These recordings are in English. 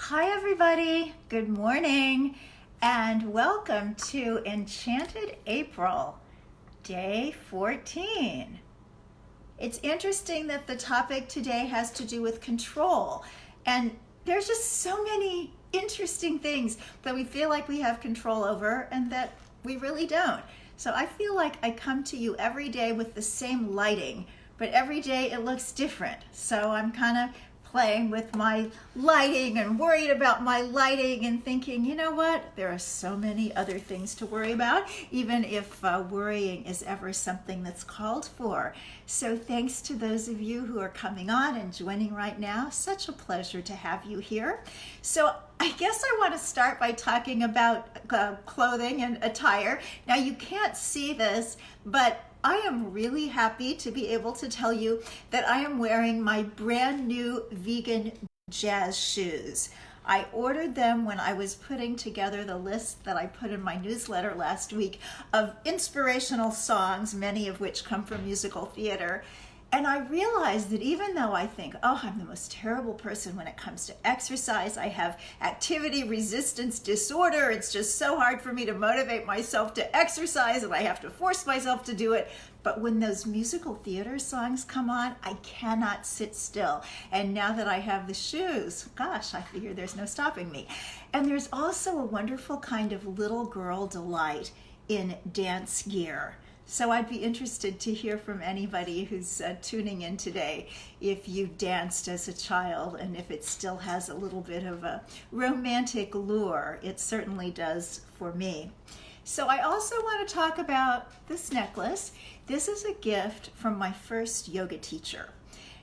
Hi everybody, good morning, and welcome to Enchanted April, day 14. It's interesting that the topic today has to do with control, and there's just so many interesting things that we feel like we have control over and that we really don't. So I feel like I come to you every day with the same lighting, but every day it looks different. So I'm kind of playing with my lighting and worried about my lighting and thinking, you know what, there are so many other things to worry about, even if worrying is ever something that's called for. So thanks to those of you who are coming on and joining right now. Such a pleasure to have you here. So I guess I want to start by talking about clothing and attire. Now you can't see this, but I am really happy to be able to tell you that I am wearing my brand new vegan jazz shoes. I ordered them when I was putting together the list that I put in my newsletter last week of inspirational songs, many of which come from musical theater. And I realized that even though I think, oh, I'm the most terrible person when it comes to exercise, I have activity resistance disorder, it's just so hard for me to motivate myself to exercise and I have to force myself to do it. But when those musical theater songs come on, I cannot sit still. And now that I have the shoes, gosh, I figure there's no stopping me. And there's also a wonderful kind of little girl delight in dance gear. So I'd be interested to hear from anybody who's tuning in today if you danced as a child and if it still has a little bit of a romantic lure. It certainly does for me. So I also want to talk about this necklace. This is a gift from my first yoga teacher.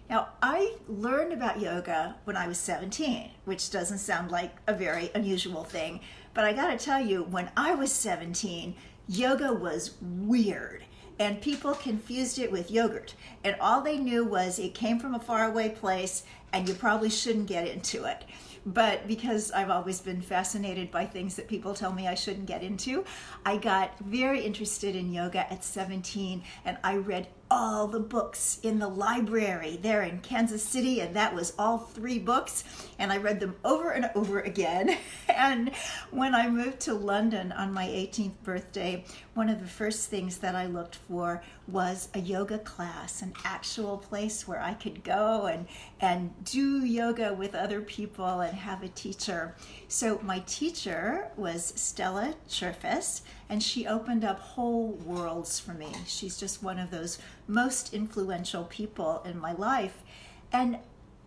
Now, I learned about yoga when I was 17, which doesn't sound like a very unusual thing, but I gotta tell you, when I was 17, yoga was weird and people confused it with yogurt, and all they knew was it came from a faraway place and you probably shouldn't get into it. But because I've always been fascinated by things that people tell me I shouldn't get into, I got very interested in yoga at 17 and I read all the books in the library there in Kansas City, and that was all 3 books, and I read them over and over again. And when I moved to London on my 18th birthday, one of the first things that I looked for was a yoga class, an actual place where I could go and do yoga with other people and have a teacher. So my teacher was Stella Churfis, and she opened up whole worlds for me. She's just one of those most influential people in my life. And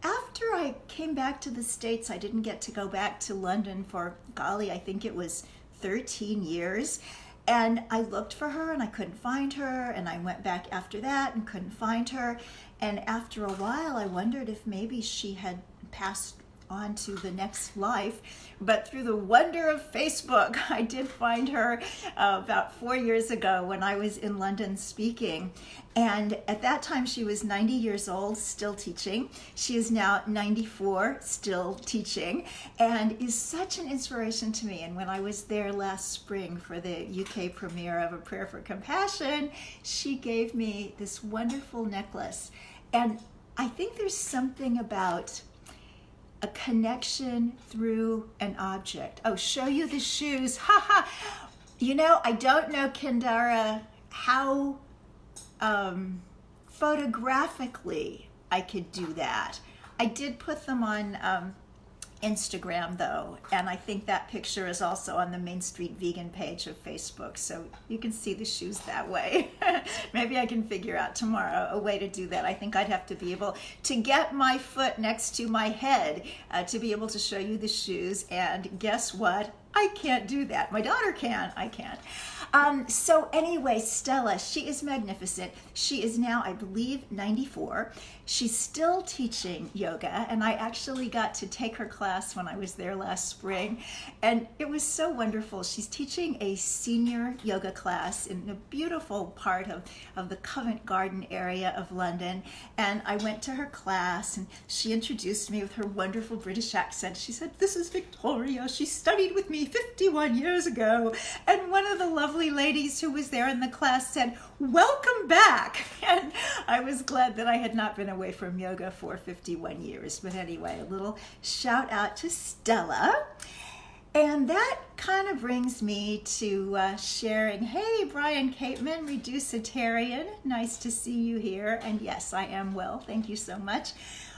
after I came back to the States, I didn't get to go back to London for, golly, I think it was 13 years. And I looked for her and I couldn't find her, and I went back after that and couldn't find her. And after a while, I wondered if maybe she had passed on to the next life. But through the wonder of Facebook, I did find her about 4 years ago when I was in London speaking. And at that time, she was 90 years old, still teaching. She is now 94, still teaching, and is such an inspiration to me. And when I was there last spring for the UK premiere of A Prayer for Compassion, she gave me this wonderful necklace. And I think there's something about a connection through an object. Oh, show you the shoes. Ha ha. You know, I don't know, Kendara, how photographically I could do that. I did put them on Instagram though, and I think that picture is also on the Main Street Vegan page of Facebook, so you can see the shoes that way. Maybe I can figure out tomorrow a way to do that. I think I'd have to be able to get my foot next to my head to be able to show you the shoes, and guess what? I can't do that. My daughter can, I can't. So anyway, Stella, she is magnificent. She is now, I believe, 94. She's still teaching yoga, and I actually got to take her class when I was there last spring, and it was so wonderful. She's teaching a senior yoga class in a beautiful part of the Covent Garden area of London, and I went to her class, and she introduced me with her wonderful British accent. She said, "This is Victoria. She studied with me me 51 years ago. And one of the lovely ladies who was there in the class said, welcome back. And I was glad that I had not been away from yoga for 51 years. But anyway, a little shout out to Stella. And that kind of brings me to sharing, hey, Brian Capeman, Reducitarian, nice to see you here. And yes, I am well, thank you so much.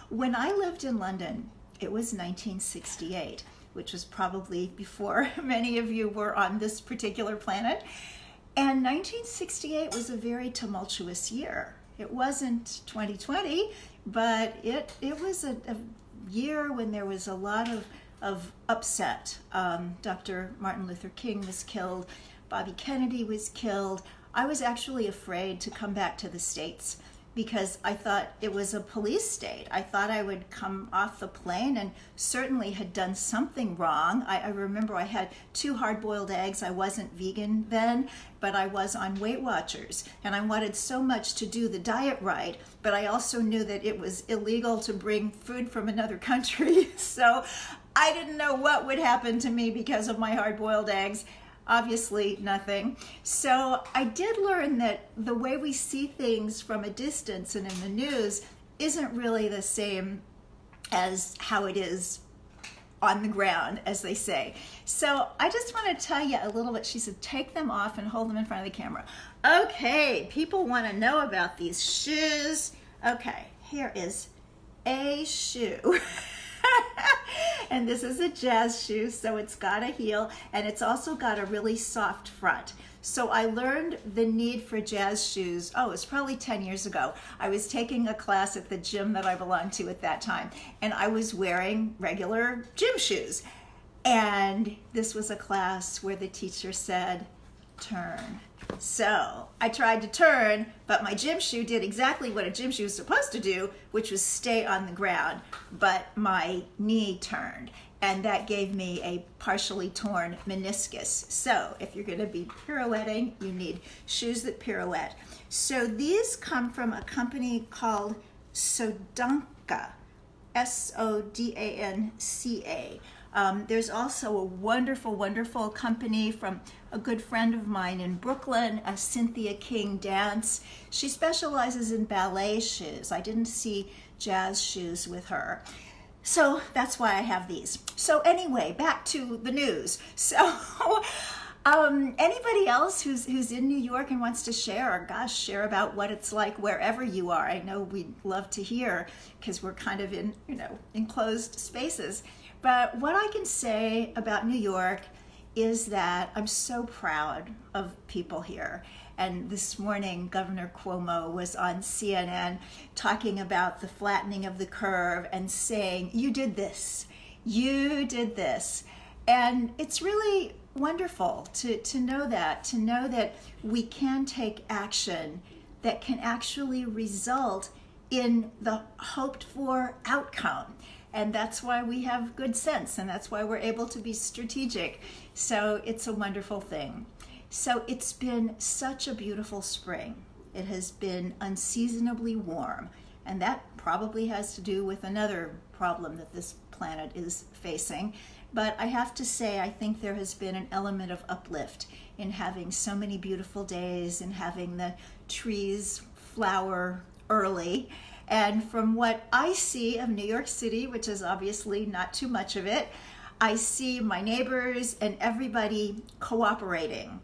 When I lived in London, it was 1968, which was probably before many of you were on this particular planet. And 1968 was a very tumultuous year. It wasn't 2020, but it was a year when there was a lot of upset. Dr. Martin Luther King was killed, Bobby Kennedy was killed. I was actually afraid to come back to the States because I thought it was a police state. I thought I would come off the plane and certainly had done something wrong. I remember I had 2 hard-boiled eggs. I wasn't vegan then, but I was on Weight Watchers, and I wanted so much to do the diet right, but I also knew that it was illegal to bring food from another country. So I didn't know what would happen to me because of my hard-boiled eggs. Obviously nothing. So I did learn that the way we see things from a distance and in the news isn't really the same as how it is on the ground, as they say. So I just want to tell you a little bit. She said, take them off and hold them in front of the camera. Okay, people want to know about these shoes. Okay, here is a shoe. And this is a jazz shoe, so it's got a heel, and it's also got a really soft front. So I learned the need for jazz shoes, it was probably 10 years ago. I was taking a class at the gym that I belonged to at that time, and I was wearing regular gym shoes. And this was a class where the teacher said, turn. So I tried to turn, but my gym shoe did exactly what a gym shoe is supposed to do, which was stay on the ground, but my knee turned, and that gave me a partially torn meniscus. So if you're going to be pirouetting, you need shoes that pirouette. So these come from a company called Sodanka, Sodanca. There's also a wonderful, wonderful company from a good friend of mine in Brooklyn, Cynthia King Dance. She specializes in ballet shoes. I didn't see jazz shoes with her. So that's why I have these. So anyway, back to the news. So anybody else who's in New York and wants to share, share about what it's like wherever you are. I know we'd love to hear because we're kind of in, enclosed spaces. But what I can say about New York is that I'm so proud of people here. And this morning, Governor Cuomo was on CNN talking about the flattening of the curve and saying, you did this, you did this. And it's really wonderful to know that we can take action that can actually result in the hoped for outcome. And that's why we have good sense, and that's why we're able to be strategic. So it's a wonderful thing. So it's been such a beautiful spring. It has been unseasonably warm, and that probably has to do with another problem that this planet is facing. But I have to say, I think there has been an element of uplift in having so many beautiful days and having the trees flower early. And from what I see of New York City, which is obviously not too much of it, I see my neighbors and everybody cooperating.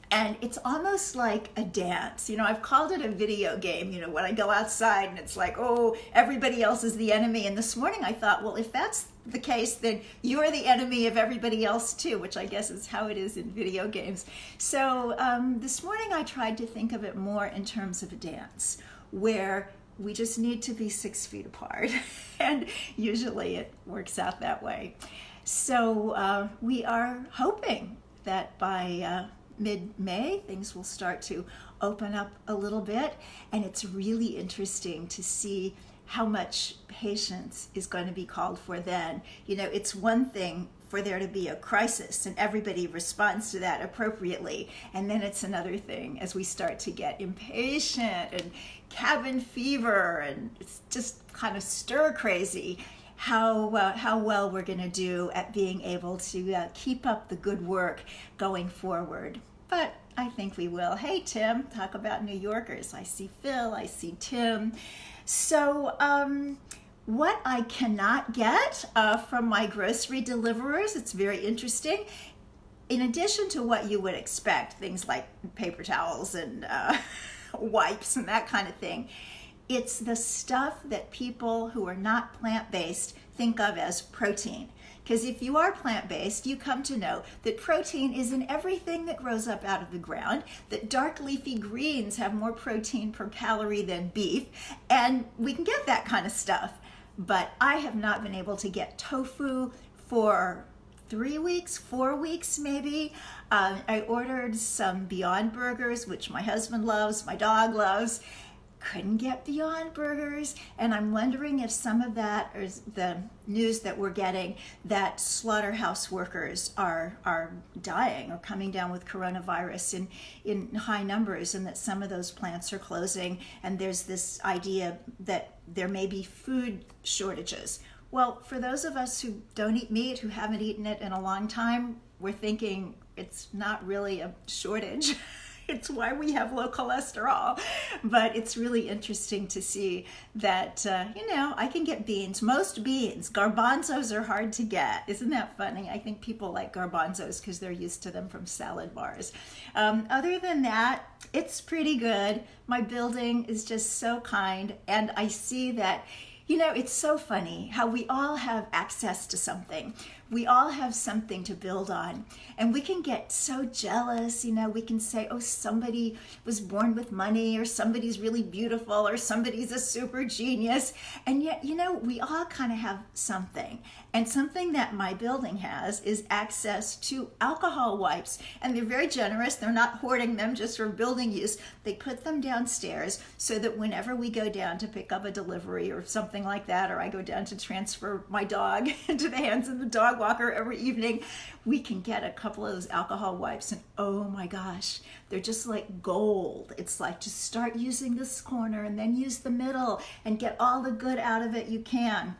And it's almost like a dance. I've called it a video game, when I go outside and it's like, oh, everybody else is the enemy. And this morning I thought, well, if that's the case, then you're the enemy of everybody else too, which I guess is how it is in video games. So this morning I tried to think of it more in terms of a dance, where we just need to be 6 feet apart. And usually it works out that way. So we are hoping that by mid-May, things will start to open up a little bit. And it's really interesting to see how much patience is going to be called for then. It's one thing for there to be a crisis and everybody responds to that appropriately. And then it's another thing as we start to get impatient and cabin fever and it's just kind of stir crazy. how well we're going to do at being able to keep up the good work going forward. But I think we will. Hey, Tim, talk about New Yorkers. I see Phil, I see Tim. So what I cannot get from my grocery deliverers, it's very interesting. In addition to what you would expect, things like paper towels and wipes and that kind of thing, it's the stuff that people who are not plant-based think of as protein. Because if you are plant-based, you come to know that protein is in everything that grows up out of the ground, that dark leafy greens have more protein per calorie than beef, and we can get that kind of stuff. But I have not been able to get tofu for 3 weeks, 4 weeks maybe. I ordered some Beyond Burgers, which my husband loves, my dog loves. Couldn't get Beyond Burgers, and I'm wondering if some of that is the news that we're getting that slaughterhouse workers are dying or coming down with coronavirus in high numbers, and that some of those plants are closing, and there's this idea that there may be food shortages. Well, for those of us who don't eat meat, who haven't eaten it in a long time, we're thinking it's not really a shortage. It's why we have low cholesterol. But it's really interesting to see that, I can get beans, most beans. Garbanzos are hard to get. Isn't that funny? I think people like garbanzos because they're used to them from salad bars. Other than that, it's pretty good. My building is just so kind, and I see that, it's so funny how we all have access to something. We all have something to build on, and we can get so jealous. We can say, oh, somebody was born with money, or somebody's really beautiful, or somebody's a super genius. And yet, we all kind of have something. And something that my building has is access to alcohol wipes. And they're very generous. They're not hoarding them just for building use. They put them downstairs so that whenever we go down to pick up a delivery or something like that, or I go down to transfer my dog into the hands of the dog walker every evening, we can get a couple of those alcohol wipes, and oh my gosh, they're just like gold. It's like, just start using this corner and then use the middle and get all the good out of it you can.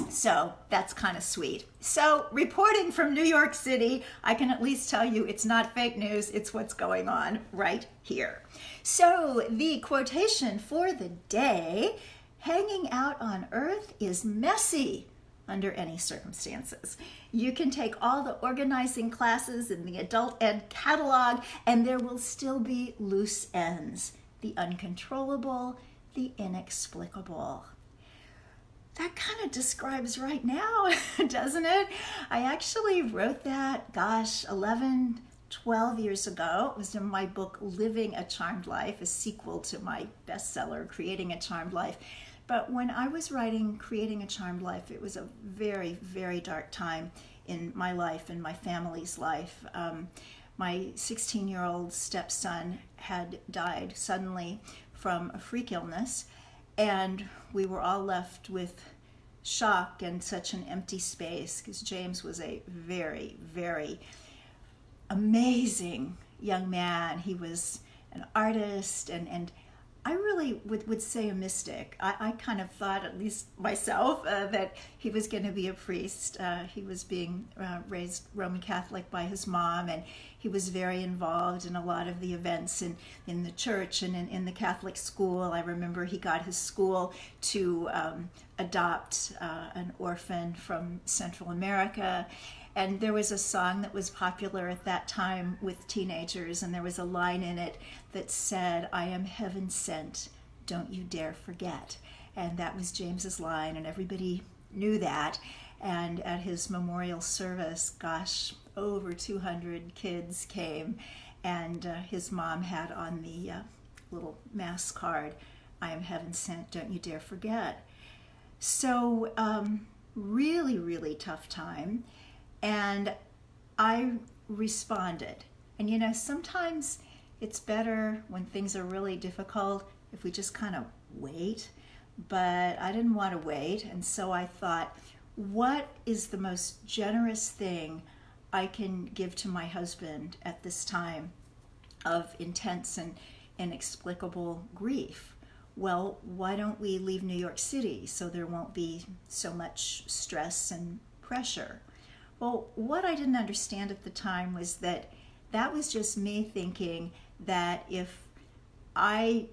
So that's kind of sweet. So reporting from New York City, I can at least tell you it's not fake news, it's what's going on right here. So the quotation for the day: hanging out on earth is messy under any circumstances. You can take all the organizing classes in the adult ed catalog, and there will still be loose ends. The uncontrollable, the inexplicable. That kind of describes right now, doesn't it? I actually wrote that, 11, 12 years ago. It was in my book, Living a Charmed Life, a sequel to my bestseller, Creating a Charmed Life. But when I was writing Creating a Charmed Life, it was a very, very dark time in my life and my family's life. My 16-year-old stepson had died suddenly from a freak illness, and we were all left with shock and such an empty space, because James was a very, very amazing young man. He was an artist, and I really would say a mystic. I kind of thought, at least myself, that he was going to be a priest. He was being raised Roman Catholic by his mom, and he was very involved in a lot of the events in the church and in the Catholic school. I remember he got his school to adopt an orphan from Central America. And there was a song that was popular at that time with teenagers, and there was a line in it that said, "I am heaven sent, don't you dare forget." And that was James's line, and everybody knew that. And at his memorial service, over 200 kids came, and his mom had on the little mass card, "I am heaven sent, don't you dare forget." So really, really tough time. And I responded. And sometimes it's better when things are really difficult if we just kind of wait. But I didn't want to wait. And so I thought, what is the most generous thing I can give to my husband at this time of intense and inexplicable grief? well, why don't we leave New York City so there won't be so much stress and pressure? Well, what I didn't understand at the time was that was just me thinking that if I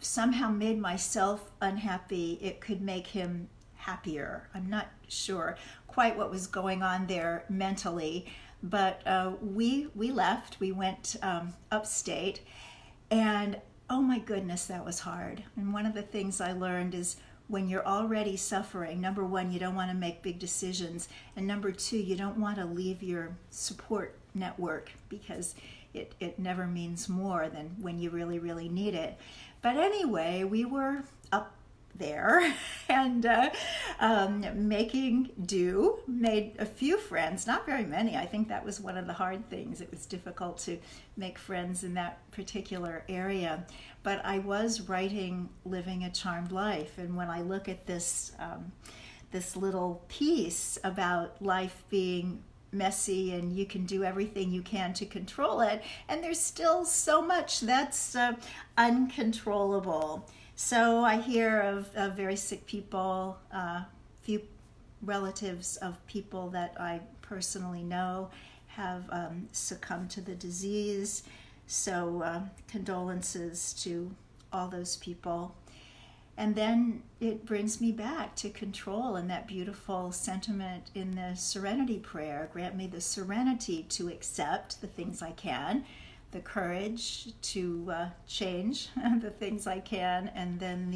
somehow made myself unhappy, it could make him happier. I'm not sure quite what was going on there mentally, but we left. We went upstate, and oh my goodness, that was hard. And one of the things I learned is when you're already suffering, number one, you don't want to make big decisions, and number two, you don't want to leave your support network because it never means more than when you really, really need it. But anyway, we were up there and making do, made a few friends, not very many. I think that was one of the hard things. It was difficult to make friends in that particular area. But I was writing Living a Charmed Life, and when I look at this little piece about life being messy and you can do everything you can to control it, and there's still so much that's uncontrollable. So I hear of very sick people, few relatives of people that I personally know have succumbed to the disease. So condolences to all those people. And then it brings me back to control and that beautiful sentiment in the Serenity Prayer. Grant me the serenity to accept the things I can, the courage to change the things I can, and then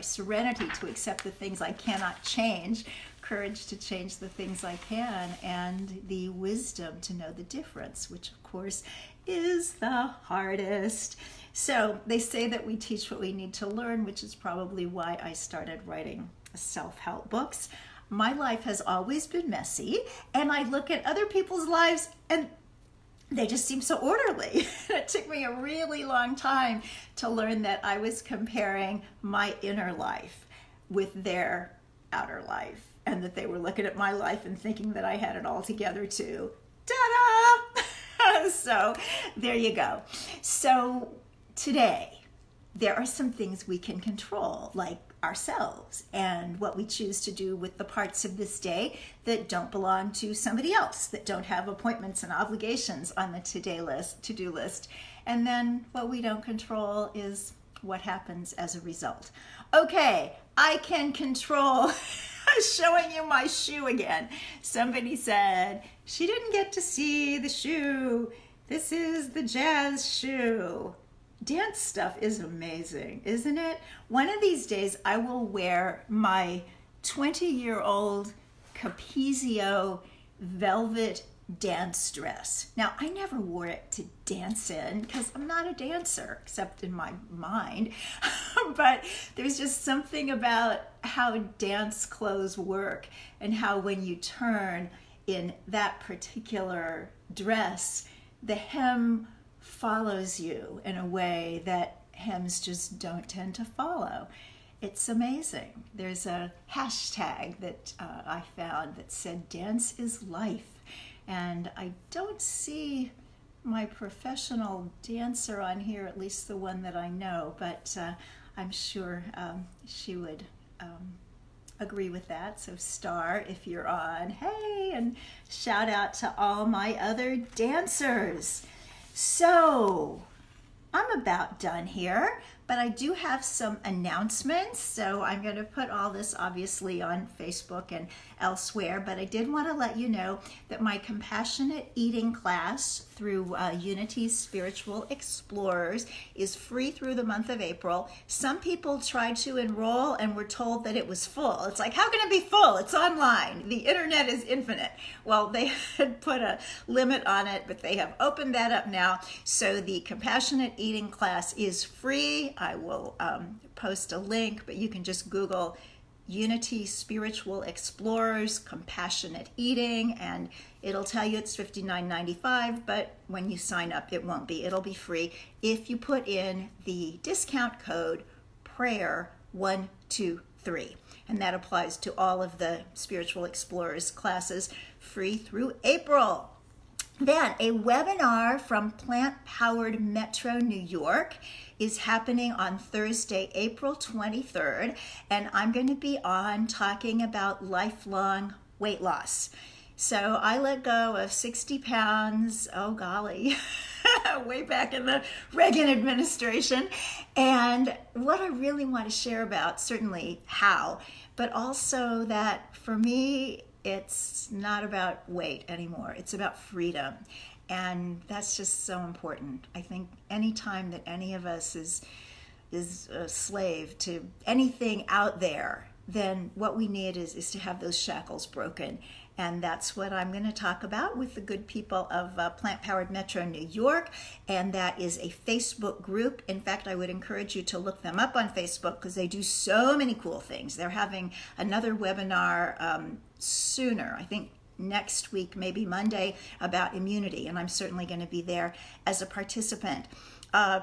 serenity to accept the things I cannot change, courage to change the things I can, and the wisdom to know the difference, which of course is the hardest. So they say that we teach what we need to learn, which is probably why I started writing self-help books. My life has always been messy, and I look at other people's lives and they just seem so orderly. It took me a really long time to learn that I was comparing my inner life with their outer life, and that they were looking at my life and thinking that I had it all together too. Ta-da! So there you go. So today, there are some things we can control, like ourselves and what we choose to do with the parts of this day that don't belong to somebody else, that don't have appointments and obligations on the to-do list. And then what we don't control is what happens as a result. Okay, I can control showing you my shoe again. Somebody said, she didn't get to see the shoe. This is the jazz shoe. Dance stuff is amazing, isn't it? One of these days I will wear my 20-year-old Capezio velvet dance dress. Now, I never wore it to dance in because I'm not a dancer, except in my mind. But there's just something about how dance clothes work and how when you turn in that particular dress, the hem follows you in a way that hems just don't tend to follow. It's amazing. There's a hashtag that I found that said, "Dance is life." And I don't see my professional dancer on here, at least the one that I know, but I'm sure she would agree with that. So Star, if you're on, hey, and shout out to all my other dancers. So I'm about done here, but I do have some announcements. So I'm going to put all this obviously on Facebook and elsewhere, but I did want to let you know that my compassionate eating class through Unity Spiritual Explorers is free through the month of April. Some people tried to enroll and were told that it was full. It's like, how can it be full? It's online. The internet is infinite. Well, they had put a limit on it, but they have opened that up now. So the compassionate eating class is free. I will post a link, but you can just Google Unity Spiritual Explorers Compassionate Eating, and it'll tell you it's $59.95, but when you sign up, it won't be. It'll be free if you put in the discount code PRAYER123, and that applies to all of the Spiritual Explorers classes, free through April. Then a webinar from Plant Powered Metro New York is happening on Thursday, April 23rd, and I'm going to be on talking about lifelong weight loss. So I let go of 60 pounds, oh golly, way back in the Reagan administration. And what I really want to share about, certainly how, but also that for me, it's not about weight anymore. It's about freedom. And that's just so important. I think any time that any of us is a slave to anything out there, then what we need is to have those shackles broken. And that's what I'm going to talk about with the good people of Plant Powered Metro New York. And that is a Facebook group. In fact, I would encourage you to look them up on Facebook because they do so many cool things. They're having another webinar sooner, I think next week, maybe Monday, about immunity. And I'm certainly going to be there as a participant.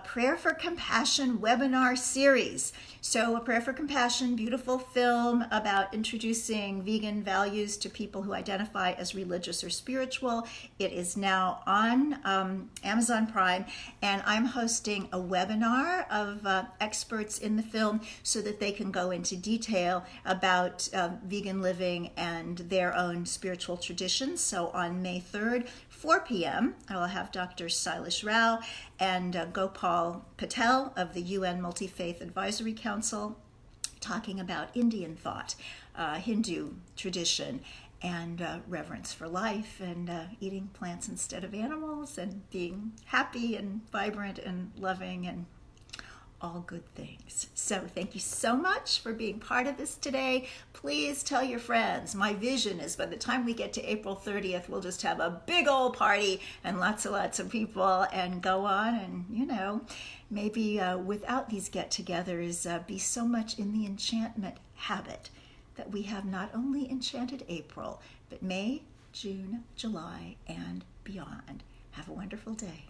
Prayer for Compassion webinar series. So a Prayer for Compassion, beautiful film about introducing vegan values to people who identify as religious or spiritual. It is now on Amazon Prime, and I'm hosting a webinar of experts in the film so that they can go into detail about vegan living and their own spiritual traditions. So on May 3rd, 4 p.m., I will have Dr. Silas Rao and Gopal Patel of the UN Multi-Faith Advisory Council talking about Indian thought, Hindu tradition, and reverence for life, and eating plants instead of animals, and being happy and vibrant and loving and all good things. So thank you so much for being part of this today. Please tell your friends. My vision is by the time we get to April 30th, we'll just have a big old party and lots of people, and go on and, maybe without these get-togethers, be so much in the enchantment habit that we have not only Enchanted April, but May, June, July, and beyond. Have a wonderful day.